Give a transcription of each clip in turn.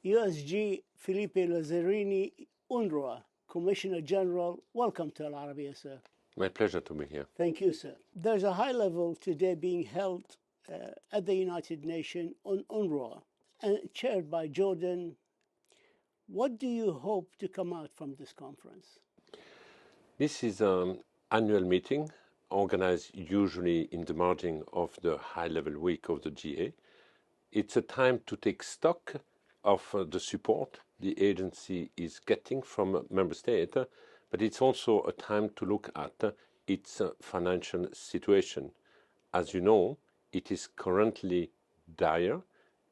USG Philippe Lazzarini, UNRWA, Commissioner General, welcome to Al-Arabiya, sir. My pleasure to be here. Thank you, sir. There's a high level today being held at the United Nations on UNRWA, chaired by Jordan. What do you hope to come out from this conference? This is an annual meeting organized usually in the margin of the high-level week of the GA. It's a time to take stock of the support the agency is getting from member states, but it's also a time to look at its financial situation. As you know, it is currently dire,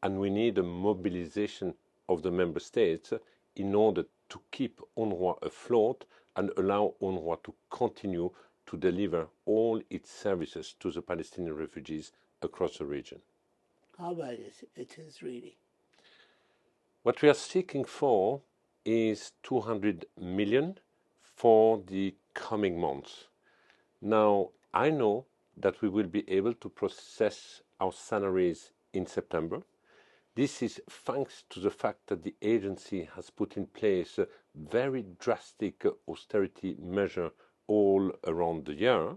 and we need a mobilization of the member states in order to keep UNRWA afloat and allow UNRWA to continue to deliver all its services to the Palestinian refugees across the region. How bad it is really? What we are seeking for is 200 million for the coming months. Now, I know that we will be able to process our salaries in September. This is thanks to the fact that the agency has put in place a very drastic austerity measure all around the year.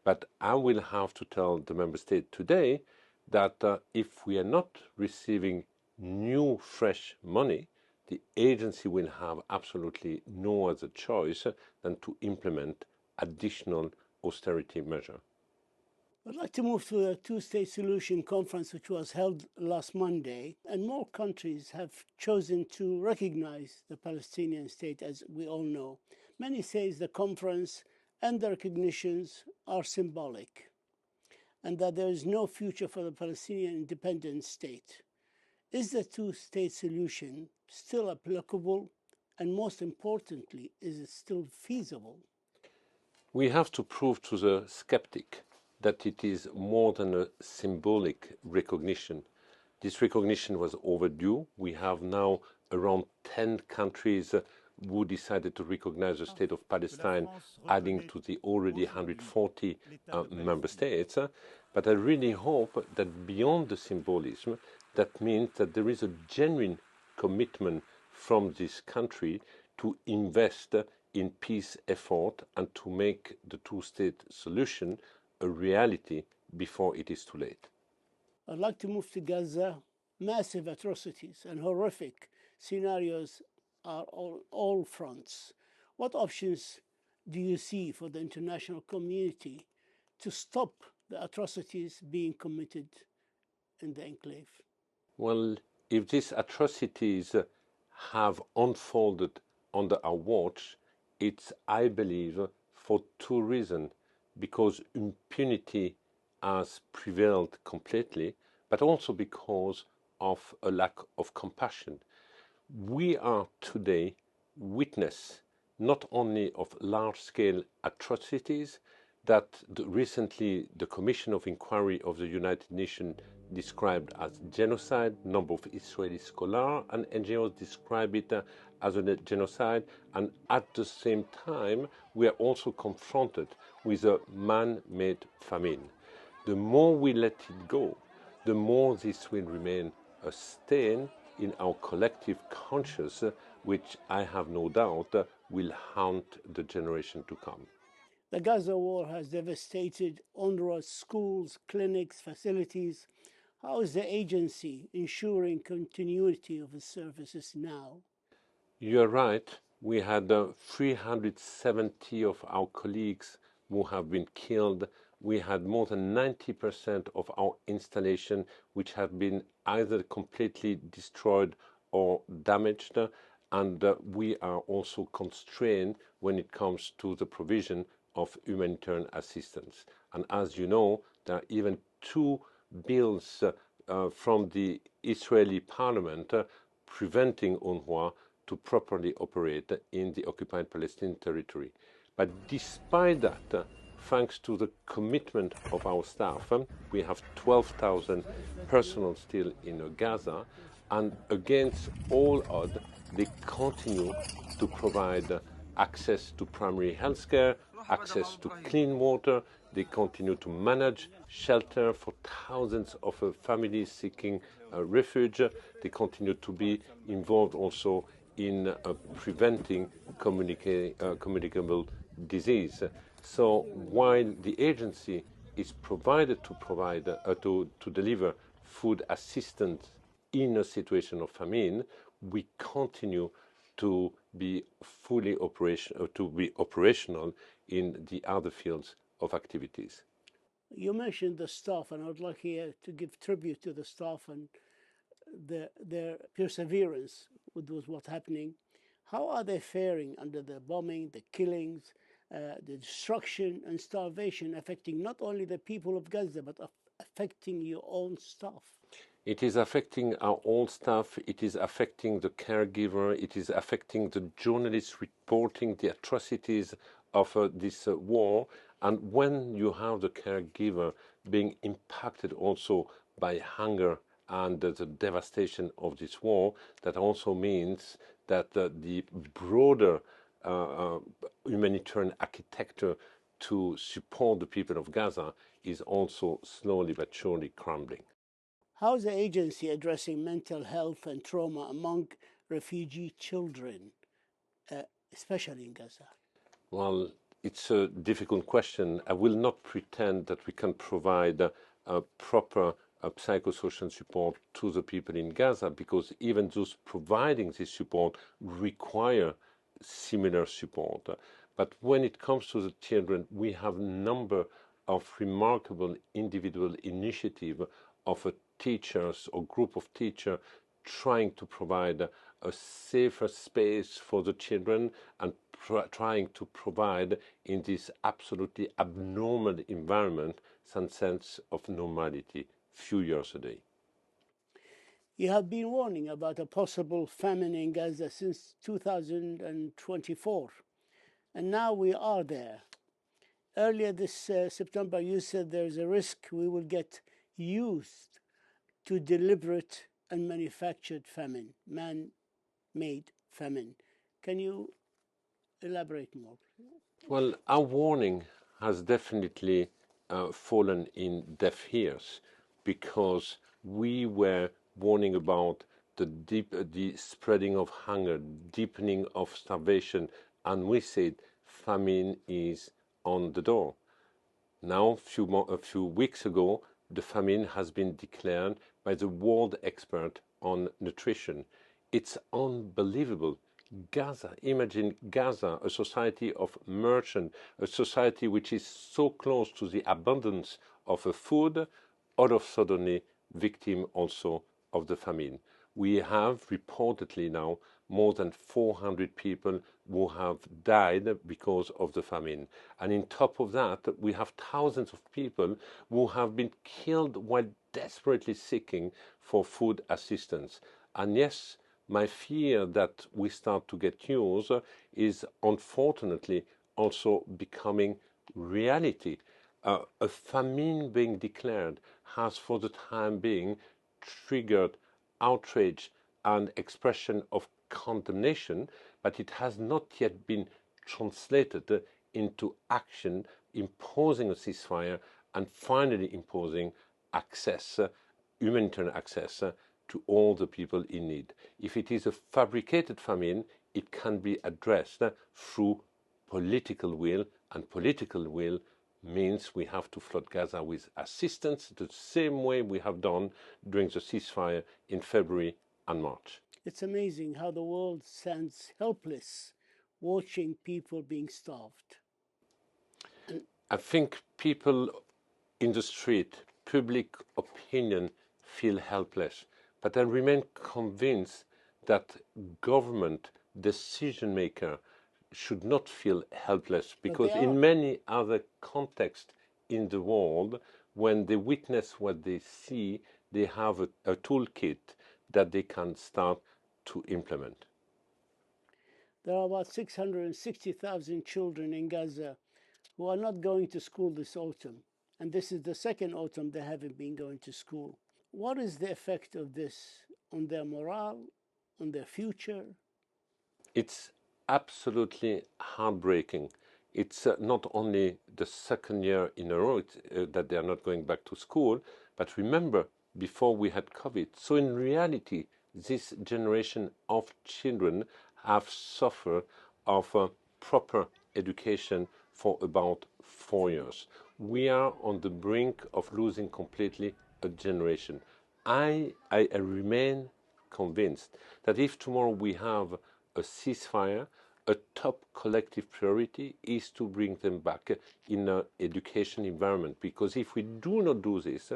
But I will have to tell the member state today that if we are not receiving new fresh money, the agency will have absolutely no other choice than to implement additional austerity measure. I'd like to move to the two-state solution conference, which was held last Monday, and more countries have chosen to recognize the Palestinian state, as we all know. Many say the conference and the recognitions are symbolic, and that there is no future for the Palestinian independent state. Is the two-state solution still applicable? And most importantly, is it still feasible? We have to prove to the skeptic that it is more than a symbolic recognition. This recognition was overdue. We have now around 10 countries who decided to recognize the state of Palestine, adding to the already 140 member states. But I really hope that beyond the symbolism, that means that there is a genuine commitment from this country to invest in peace effort and to make the two-state solution a reality before it is too late. I'd like to move to Gaza. Massive atrocities and horrific scenarios are on all fronts. What options do you see for the international community to stop the atrocities being committed in the enclave? Well, if these atrocities have unfolded under our watch, it's, I believe, for two reasons. Because impunity has prevailed completely, but also because of a lack of compassion. We are today witness not only of large-scale atrocities that recently the Commission of Inquiry of the United Nations described as genocide. A number of Israeli scholars and NGOs describe it as a genocide, and at the same time we are also confronted with a man-made famine. The more we let it go, the more this will remain a stain in our collective conscience, which I have no doubt will haunt the generation to come. The Gaza war has devastated UNRWA's schools, clinics, facilities. How is the agency ensuring continuity of its services now? You're right. We had 370 of our colleagues who have been killed. We had more than 90% of our installation which have been either completely destroyed or damaged, and we are also constrained when it comes to the provision of humanitarian assistance. And as you know, there are even two bills from the Israeli parliament preventing UNRWA to properly operate in the occupied Palestinian territory. But despite that, thanks to the commitment of our staff, we have 12,000 personnel still in Gaza, and against all odds, they continue to provide access to primary health care, access to clean water, They continue to manage shelter for thousands of families seeking refuge. They continue to be involved also in preventing communicable disease. So while the agency is provided to deliver food assistance in a situation of famine, we continue to be operational in the other fields of activities. You mentioned the staff, and I would like here to give tribute to the staff and their perseverance with what's happening. How are they faring under the bombing, the killings, the destruction and starvation affecting not only the people of Gaza, but affecting your own staff? It is affecting our own staff, it is affecting the caregiver, it is affecting the journalists reporting the atrocities of this war. And when you have the caregiver being impacted also by hunger and the devastation of this war, that also means that the broader humanitarian architecture to support the people of Gaza is also slowly but surely crumbling. How is the agency addressing mental health and trauma among refugee children, especially in Gaza? Well, it's a difficult question. I will not pretend that we can provide a proper psychosocial support to the people in Gaza, because even those providing this support require similar support. But when it comes to the children, we have a number of remarkable individual initiatives of teachers or group of teachers trying to provide a safer space for the children and trying to provide in this absolutely abnormal environment some sense of normality few years a day. You have been warning about a possible famine in Gaza since 2024, and now we are there. Earlier this September, you said there's a risk we will get used to deliberate and manufactured famine, man-made famine. Can you elaborate more? Well, our warning has definitely fallen in deaf ears, because we were warning about the spreading of hunger, deepening of starvation, and we said famine is on the door. Now, a few weeks ago, the famine has been declared by the world expert on nutrition. It's unbelievable. Gaza, imagine Gaza, a society of merchants, a society which is so close to the abundance of food, all of a sudden victim also of the famine. We have reportedly now more than 400 people who have died because of the famine. And on top of that, we have thousands of people who have been killed while desperately seeking for food assistance. And yes, my fear that we start to get news is unfortunately also becoming reality. A famine being declared has for the time being triggered outrage and expression of condemnation, but it has not yet been translated into action, imposing a ceasefire and finally imposing access, humanitarian access to all the people in need. If it is a fabricated famine, it can be addressed through political will, and political will means we have to flood Gaza with assistance the same way we have done during the ceasefire in February and March. It's amazing how the world stands helpless watching people being starved. I think people in the street, public opinion, feel helpless. But I remain convinced that government decision maker should not feel helpless, because in many other contexts in the world, when they witness what they see, they have a toolkit that they can start to implement. There are about 660,000 children in Gaza who are not going to school this autumn, and this is the second autumn they haven't been going to school. What is the effect of this on their morale, on their future? It's absolutely heartbreaking. It's not only the second year in a row that they are not going back to school, but remember, before we had COVID. So in reality, this generation of children have suffered of proper education for about 4 years. We are on the brink of losing completely a generation. I remain convinced that if tomorrow we have a ceasefire, a top collective priority is to bring them back in an education environment. Because if we do not do this,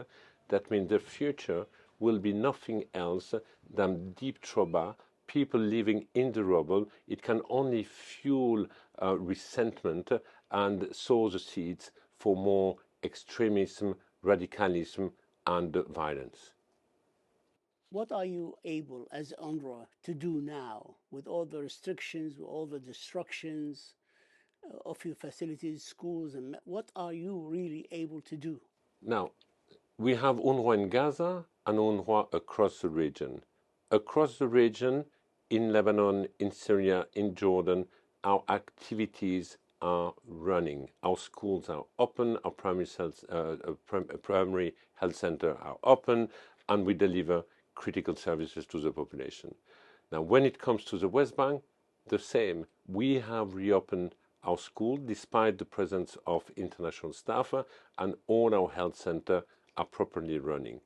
that means the future will be nothing else than deep trauma, people living in the rubble. It can only fuel resentment and sow the seeds for more extremism, radicalism, and violence. What are you able as UNRWA to do now with all the restrictions, with all the destructions of your facilities, schools, and what are you really able to do? Now, we have UNRWA in Gaza and UNRWA across the region. Across the region, in Lebanon, in Syria, in Jordan, our activities are running. Our schools are open, our primary health center are open, and we deliver critical services to the population. Now, when it comes to the West Bank, the same. We have reopened our school despite the presence of international staff, and all our health centers are properly running.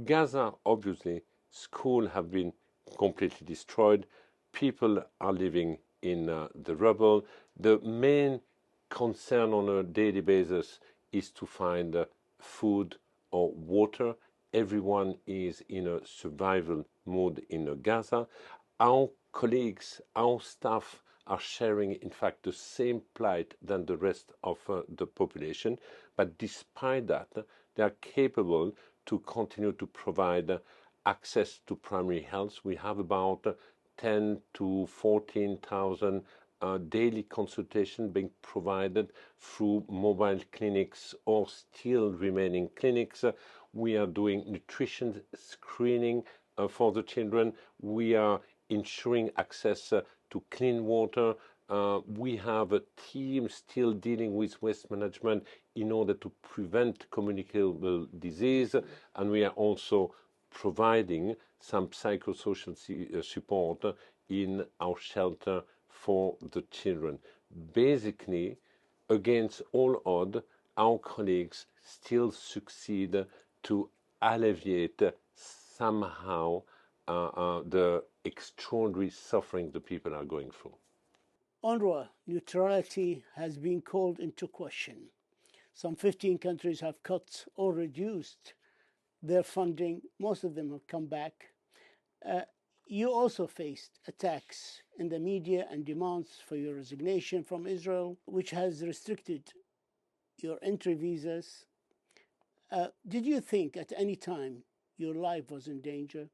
Gaza, obviously, schools have been completely destroyed. People are living in the rubble. The main concern on a daily basis is to find food or water. Everyone is in a survival mode in Gaza. Our colleagues, our staff are sharing, in fact, the same plight than the rest of the population. But despite that, they are capable to continue to provide access to primary health. We have about 10 to 14,000 daily consultation being provided through mobile clinics or still remaining clinics. We are doing nutrition screening for the children. We are ensuring access to clean water. We have a team still dealing with waste management in order to prevent communicable disease, and we are also providing some psychosocial support in our shelter for the children. Basically, against all odds, our colleagues still succeed to alleviate somehow the extraordinary suffering the people are going through. UNRWA neutrality has been called into question. Some 15 countries have cut or reduced their funding. Most of them have come back. You also faced attacks in the media and demands for your resignation from Israel, which has restricted your entry visas. Did you think at any time your life was in danger?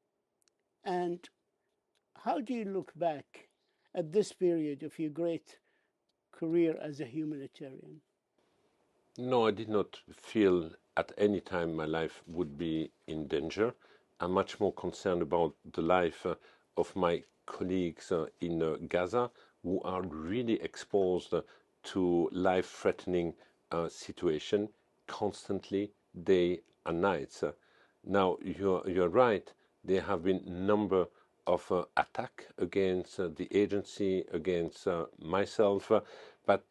And how do you look back at this period of your great career as a humanitarian? No, I did not feel at any time my life would be in danger. I'm much more concerned about the life of my colleagues in Gaza, who are really exposed to life-threatening situation constantly, day and night. Now, you're right. There have been a number of attacks against the agency, against myself, but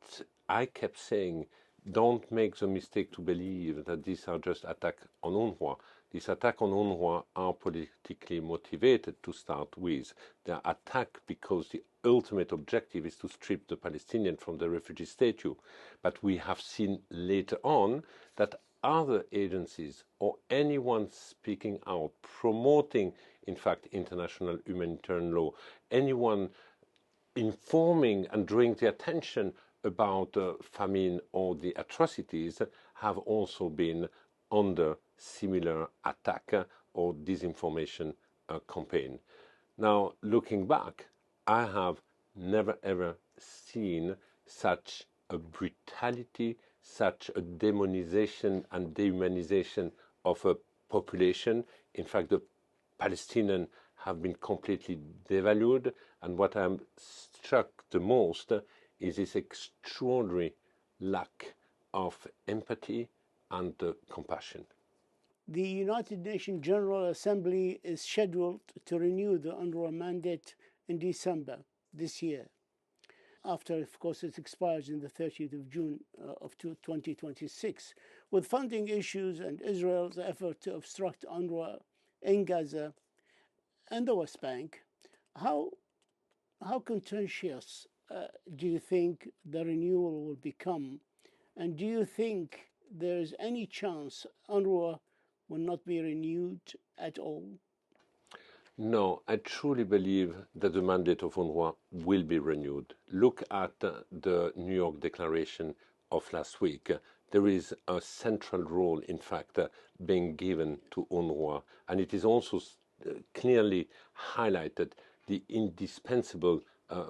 I kept saying, don't make the mistake to believe that these are just attacks on UNRWA. These attacks on UNRWA are politically motivated to start with. They are attacked because the ultimate objective is to strip the Palestinians from the refugee status. But we have seen later on that other agencies or anyone speaking out, promoting, in fact, international humanitarian law, anyone informing and drawing the attention about famine or the atrocities have also been under similar attack or disinformation campaign. Now, looking back, I have never ever seen such a brutality, such a demonization and dehumanization of a population. In fact, the Palestinians have been completely devalued, and what I'm struck the most is this extraordinary lack of empathy and compassion. The United Nations General Assembly is scheduled to renew the UNRWA mandate in December this year, after, of course, it expires in the 30th of June of 2026, with funding issues and Israel's effort to obstruct UNRWA in Gaza and the West Bank. How contentious do you think the renewal will become? And do you think there is any chance UNRWA will not be renewed at all? No, I truly believe that the mandate of UNRWA will be renewed. Look at the New York Declaration of last week. There is a central role, in fact, being given to UNRWA, and it is also clearly highlighted the indispensable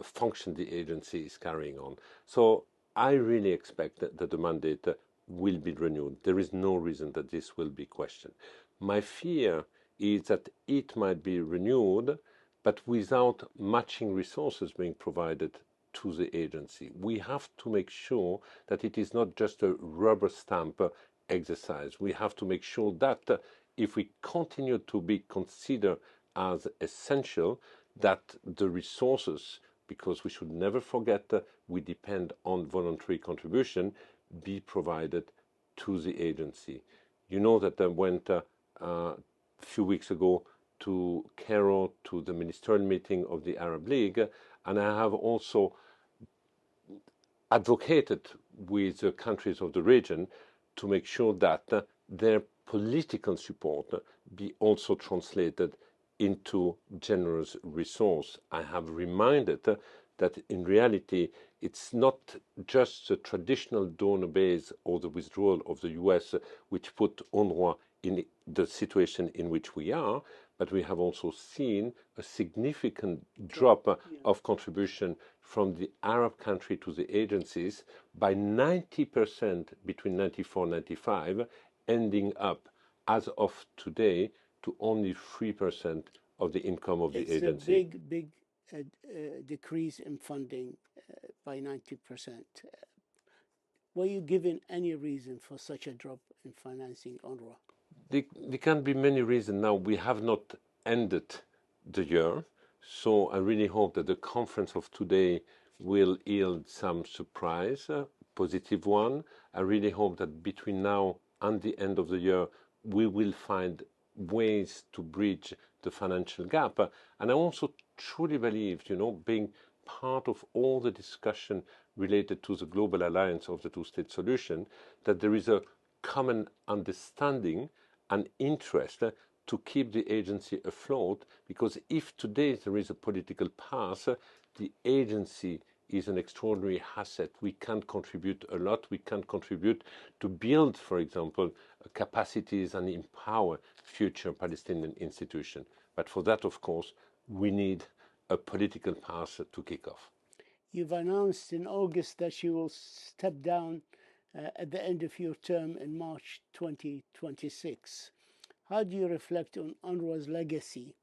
function the agency is carrying on. So I really expect that the mandate will be renewed. There is no reason that this will be questioned. My fear is that it might be renewed, but without matching resources being provided to the agency. We have to make sure that it is not just a rubber stamp exercise. We have to make sure that if we continue to be considered as essential, that the resources, because we should never forget we depend on voluntary contribution, be provided to the agency. You know that I went a few weeks ago to Cairo to the ministerial meeting of the Arab League, and I have also advocated with the countries of the region to make sure that their political support be also translated into generous resource. I have reminded that in reality it's not just the traditional donor base or the withdrawal of the US which put UNRWA in the situation in which we are, but we have also seen a significant drop of contribution from the Arab country to the agencies by 90% between 94 and 95, ending up as of today to only 3% of the income of the agency. It's a big decrease in funding by 90%. Were you given any reason for such a drop in financing UNRWA? There can be many reasons. Now, we have not ended the year, so I really hope that the conference of today will yield some surprise, positive one. I really hope that between now and the end of the year, we will find ways to bridge the financial gap. And I also truly believe, being part of all the discussion related to the global alliance of the two-state solution, that there is a common understanding and interest to keep the agency afloat, because if today there is a political path, the agency is an extraordinary asset. We can contribute a lot. We can contribute to build, for example, capacities and empower future Palestinian institutions. But for that, of course, we need a political path to kick off. You've announced in August that you will step down at the end of your term in March 2026. How do you reflect on UNRWA's legacy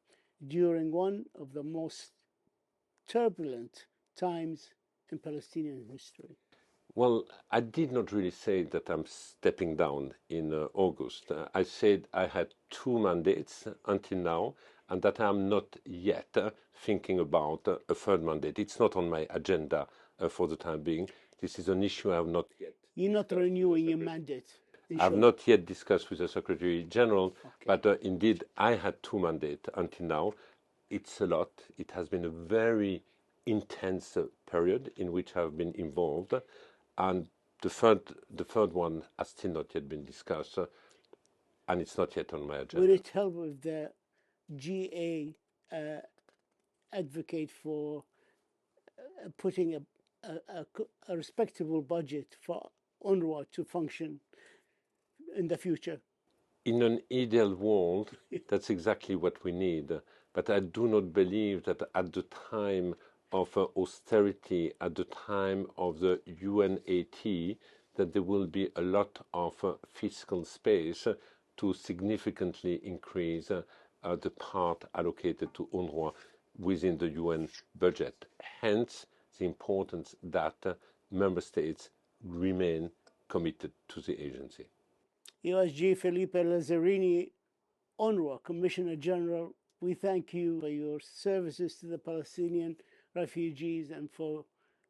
during one of the most turbulent times in Palestinian history? Well, I did not really say that I'm stepping down in August. I said I had 2 mandates until now, and that I'm not yet thinking about a 3rd mandate. It's not on my agenda for the time being. This is an issue I have not yet. You're not renewing your mandate? I've not yet discussed with the Secretary General, but indeed I had 2 mandates until now. It's a lot. It has been a very intense period in which I've been involved, and the third one has still not yet been discussed, and it's not yet on my agenda. Would it help if the GA advocate for putting a respectable budget for UNRWA to function in the future? In an ideal world, that's exactly what we need. But I do not believe that at the time of austerity, at the time of the UNAT, that there will be a lot of fiscal space to significantly increase the part allocated to UNRWA within the UN budget. Hence, the importance that member states remain committed to the agency. USG Philippe Lazzarini, UNRWA Commissioner General, we thank you for your services to the Palestinian refugees and for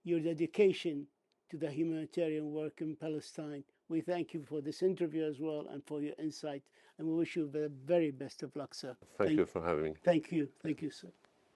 your dedication to the humanitarian work in Palestine. We thank you for this interview as well and for your insight, and we wish you the very best of luck, sir. Thank you for having me. Thank you. Thank you, sir.